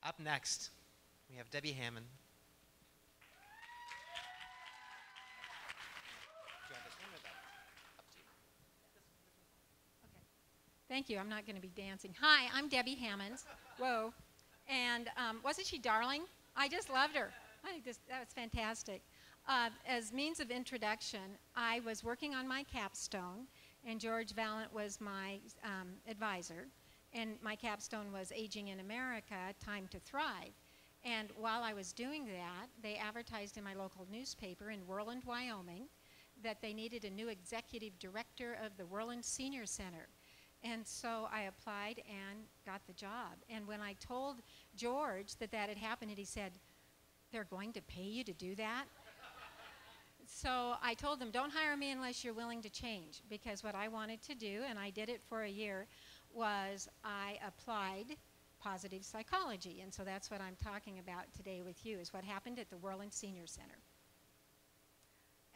Up next, we have Debbie Hammond. Do you want this one or that? Up to you. Okay. Thank you. I'm not going to be dancing. Hi, I'm Debbie Hammons. Whoa. And wasn't she darling? I just loved her. That was fantastic. As means of introduction, I was working on my capstone, and George Valent was my advisor. And my capstone was Aging in America, Time to Thrive. And while I was doing that, they advertised in my local newspaper in Worland, Wyoming, that they needed a new executive director of the Worland Senior Center. And so I applied and got the job. And when I told George that that had happened, and he said, "They're going to pay you to do that?" So I told them, don't hire me unless you're willing to change, because what I wanted to do, and I did it for a year, was I applied positive psychology. And so that's what I'm talking about today with you, is what happened at the Worland Senior Center.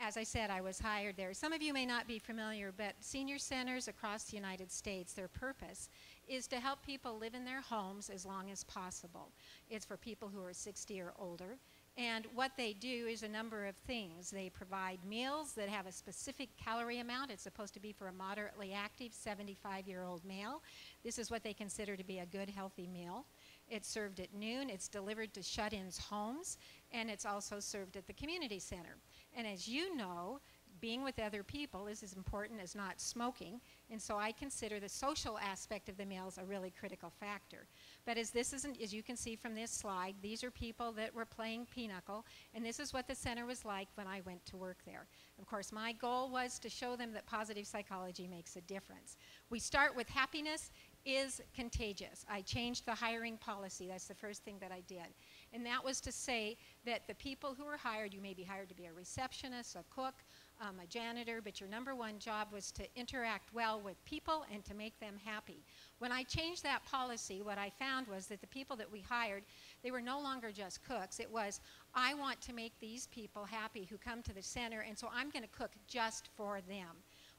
As I said, I was hired there. Some of you may not be familiar, but senior centers across the United States, their purpose is to help people live in their homes as long as possible. It's for people who are 60 or older. And what they do is a number of things. They provide meals that have a specific calorie amount. It's supposed to be for a moderately active 75-year-old male. This is what they consider to be a good, healthy meal. It's served at noon. It's delivered to shut-ins' homes. And it's also served at the community center. And as you know, being with other people is as important as not smoking. And so I consider the social aspect of the meals a really critical factor. But as you can see from this slide, these are people that were playing pinochle, and this is what the center was like when I went to work there. Of course, my goal was to show them that positive psychology makes a difference. We start with happiness is contagious. I changed the hiring policy. That's the first thing that I did. And that was to say that the people who were hired, you may be hired to be a receptionist, a cook, a janitor, but your number one job was to interact well with people and to make them happy. When I changed that policy, what I found was that the people that we hired, they were no longer just cooks. It was, I want to make these people happy who come to the center, and so I'm going to cook just for them.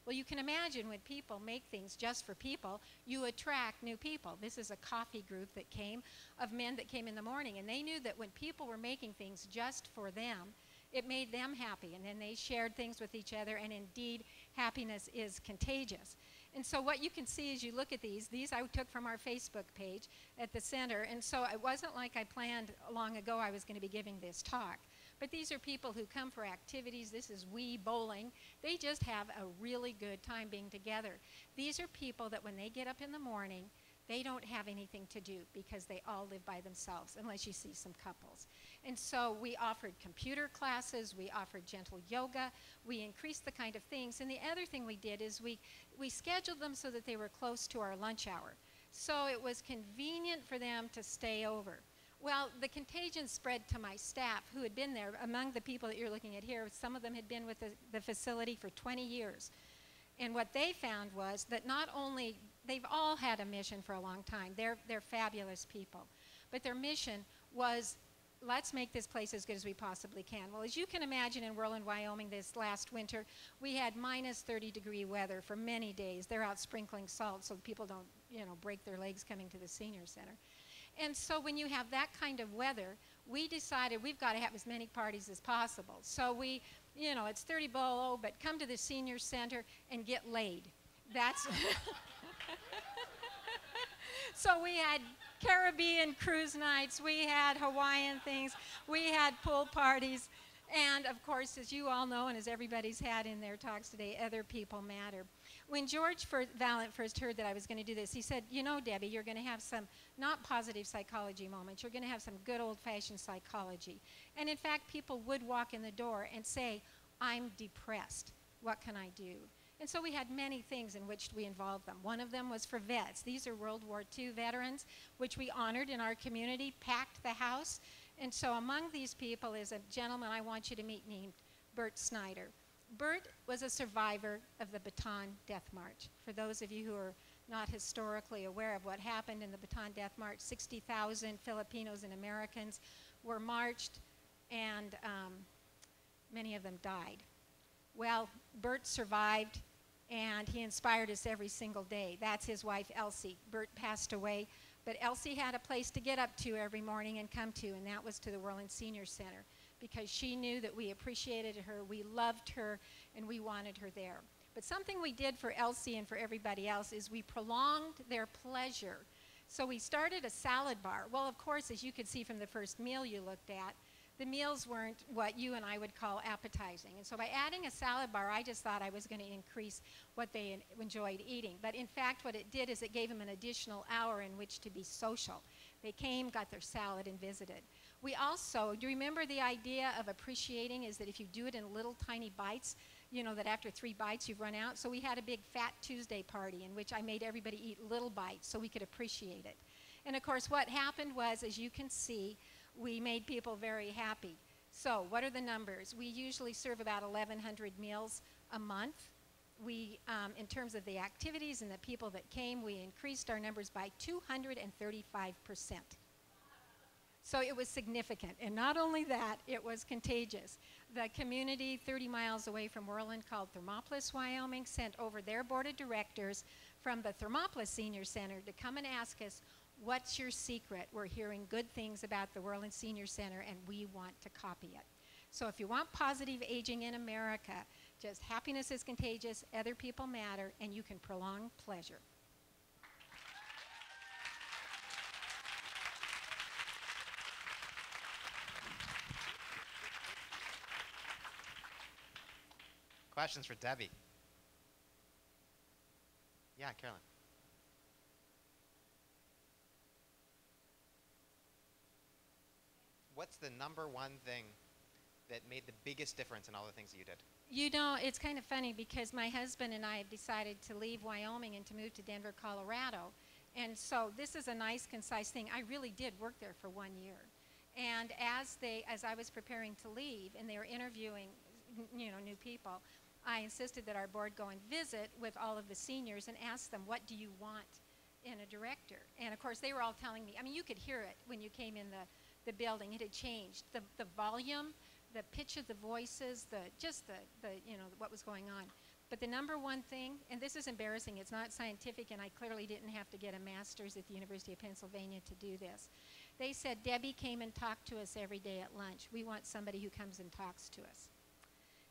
Well, you can imagine when people make things just for people, you attract new people. This is a coffee group that came, of men that came in the morning, and they knew that when people were making things just for them, it made them happy, and then they shared things with each other, and indeed, happiness is contagious. And so what you can see as you look at these I took from our Facebook page at the center, and so it wasn't like I planned long ago I was going to be giving this talk. But these are people who come for activities. This is Wii Bowling. They just have a really good time being together. These are people that when they get up in the morning, they don't have anything to do because they all live by themselves, unless you see some couples. And so we offered computer classes, we offered gentle yoga, we increased the kind of things. And the other thing we did is we scheduled them so that they were close to our lunch hour. So it was convenient for them to stay over. Well, the contagion spread to my staff who had been there. Among the people that you're looking at here, some of them had been with the facility for 20 years. And what they found was that not only, they've all had a mission for a long time. They're fabulous people. But their mission was, let's make this place as good as we possibly can. Well, as you can imagine, in Worland, Wyoming this last winter, we had minus 30-degree weather for many days. They're out sprinkling salt so people don't, break their legs coming to the senior center. And so when you have that kind of weather, we decided we've got to have as many parties as possible. So we, it's 30 below, but come to the senior center and get laid. That's so we had Caribbean cruise nights, we had Hawaiian things, we had pool parties, and of course, as you all know, and as everybody's had in their talks today, other people matter. When George Valent first heard that I was going to do this, he said, Debbie, you're going to have some not positive psychology moments. You're going to have some good old-fashioned psychology. And in fact, people would walk in the door and say, I'm depressed. What can I do? And so we had many things in which we involved them. One of them was for vets. These are World War II veterans, which we honored in our community, packed the house. And so among these people is a gentleman I want you to meet named Bert Snyder. Bert was a survivor of the Bataan Death March. For those of you who are not historically aware of what happened in the Bataan Death March, 60,000 Filipinos and Americans were marched, and many of them died. Well, Bert survived, and he inspired us every single day. That's his wife, Elsie. Bert passed away But Elsie had a place to get up to every morning and come to, and that was to the Worland Senior Center, because she knew that we appreciated her, we loved her, and we wanted her there. But something we did for Elsie and for everybody else is we prolonged their pleasure. So we started a salad bar. Well, of course, as you could see from the first meal you looked at, the meals weren't what you and I would call appetizing. And so by adding a salad bar, I just thought I was going to increase what they enjoyed eating. But in fact, what it did is it gave them an additional hour in which to be social. They came, got their salad, and visited. We also, do you remember the idea of appreciating is that if you do it in little tiny bites, you know that after 3 bites you've run out? So we had a big Fat Tuesday party in which I made everybody eat little bites so we could appreciate it. And of course what happened was, as you can see, we made people very happy. So what are the numbers? We usually serve about 1,100 meals a month. We, in terms of the activities and the people that came, we increased our numbers by 235%. So it was significant. And not only that, it was contagious. The community 30 miles away from Worland called Thermopolis, Wyoming, sent over their board of directors from the Thermopolis Senior Center to come and ask us, what's your secret? We're hearing good things about the Worland Senior Center, and we want to copy it. So if you want positive aging in America, just happiness is contagious, other people matter, and you can prolong pleasure. Questions for Debbie? Yeah, Carolyn. What's the number one thing that made the biggest difference in all the things that you did? You know, it's kind of funny because my husband and I have decided to leave Wyoming and to move to Denver, Colorado. And so this is a nice, concise thing. I really did work there for 1 year. And as I was preparing to leave and they were interviewing, you know, new people, I insisted that our board go and visit with all of the seniors and ask them, what do you want in a director? And of course, they were all telling me, I mean, you could hear it when you came in the building. It had changed. The volume, the pitch of the voices, just the you know, what was going on. But the number one thing, and this is embarrassing, it's not scientific, and I clearly didn't have to get a master's at the University of Pennsylvania to do this. They said, Debbie came and talked to us every day at lunch. We want somebody who comes and talks to us.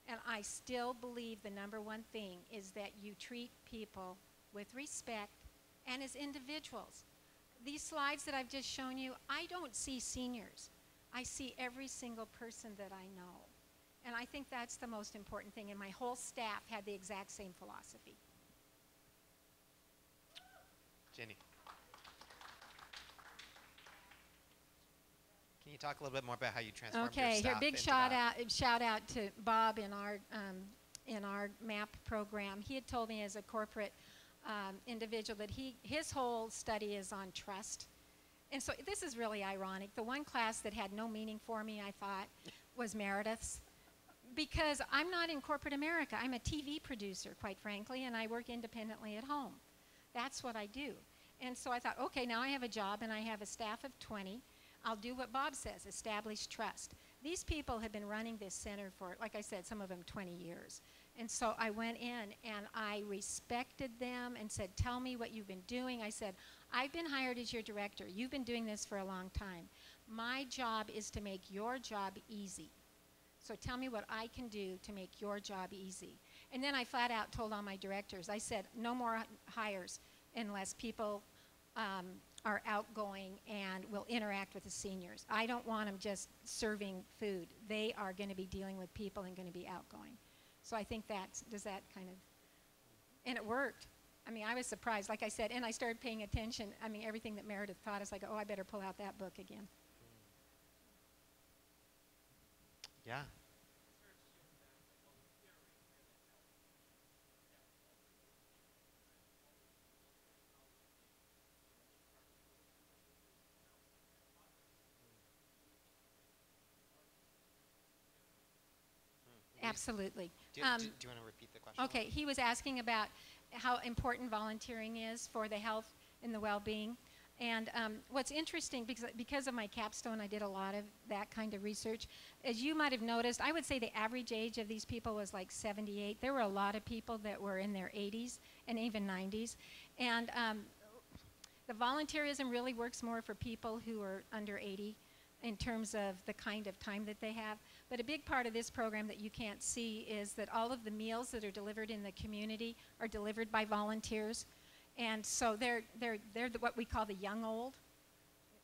And I still believe the number one thing is that you treat people with respect and as individuals. These slides that I've just shown you, I don't see seniors. I see every single person that I know. And I think that's the most important thing. And my whole staff had the exact same philosophy. Jenny. Can you talk a little bit more about how you transformed your staff? Okay, here, big shout out to Bob in our MAPP program. He had told me as a corporate individual that his whole study is on trust. And so this is really ironic. The one class that had no meaning for me, I thought, was Meredith's. Because I'm not in corporate America. I'm a TV producer, quite frankly, and I work independently at home. That's what I do. And so I thought, okay, now I have a job and I have a staff of 20. I'll do what Bob says, establish trust. These people have been running this center for, like I said, some of them 20 years. And so I went in and I respected them and said, tell me what you've been doing. I said, I've been hired as your director. You've been doing this for a long time. My job is to make your job easy. So tell me what I can do to make your job easy. And then I flat out told all my directors, I said, no more hires unless people are outgoing and will interact with the seniors. I don't want them just serving food. They are going to be dealing with people and going to be outgoing. So I think does that kind of, and it worked. I mean, I was surprised, like I said, and I started paying attention. I mean, everything that Meredith taught us, like, oh, I better pull out that book again. Yeah. Absolutely. Do you want to repeat the question? Okay, he was asking about how important volunteering is for the health and the well-being. And what's interesting, because of my capstone, I did a lot of that kind of research. As you might have noticed, I would say the average age of these people was like 78. There were a lot of people that were in their 80s and even 90s. And The volunteerism really works more for people who are under 80 in terms of the kind of time that they have. But a big part of this program that you can't see is that all of the meals that are delivered in the community are delivered by volunteers. And so they're what we call the young old,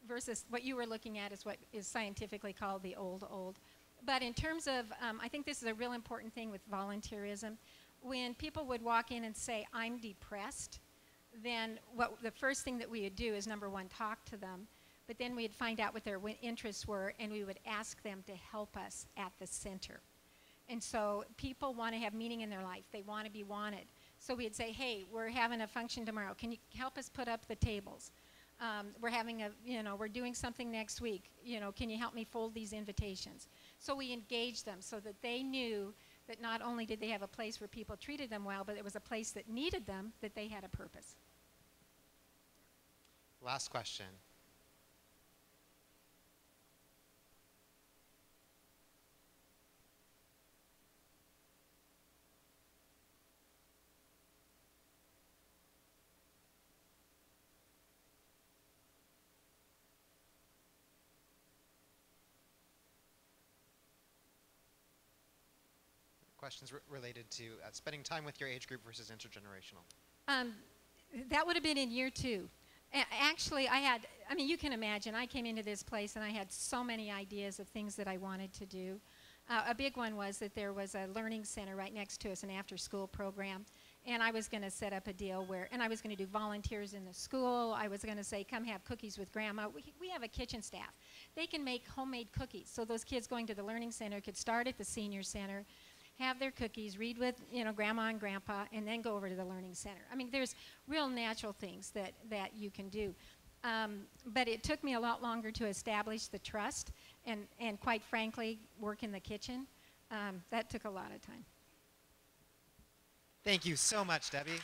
versus what you were looking at is what is scientifically called the old old. But in terms of, I think this is a real important thing with volunteerism. When people would walk in and say, I'm depressed, then the first thing that we would do is, number one, talk to them. But then we'd find out what their interests were, and we would ask them to help us at the center. And so people want to have meaning in their life. They want to be wanted. So we'd say, hey, we're having a function tomorrow. Can you help us put up the tables? We're doing something next week. Can you help me fold these invitations? So we engaged them so that they knew that not only did they have a place where people treated them well, but it was a place that needed them, that they had a purpose. Last question. Questions related to spending time with your age group versus intergenerational. That would have been in year 2. Actually, you can imagine, I came into this place and I had so many ideas of things that I wanted to do. A big one was that there was a learning center right next to us, an after-school program, and I was going to set up a deal and I was going to do volunteers in the school. I was going to say, come have cookies with Grandma. We have a kitchen staff. They can make homemade cookies, so those kids going to the learning center could start at the senior center, have their cookies, read with Grandma and Grandpa, and then go over to the learning center. There's real natural things that you can do. But it took me a lot longer to establish the trust and quite frankly, work in the kitchen. That took a lot of time. Thank you so much, Debbie.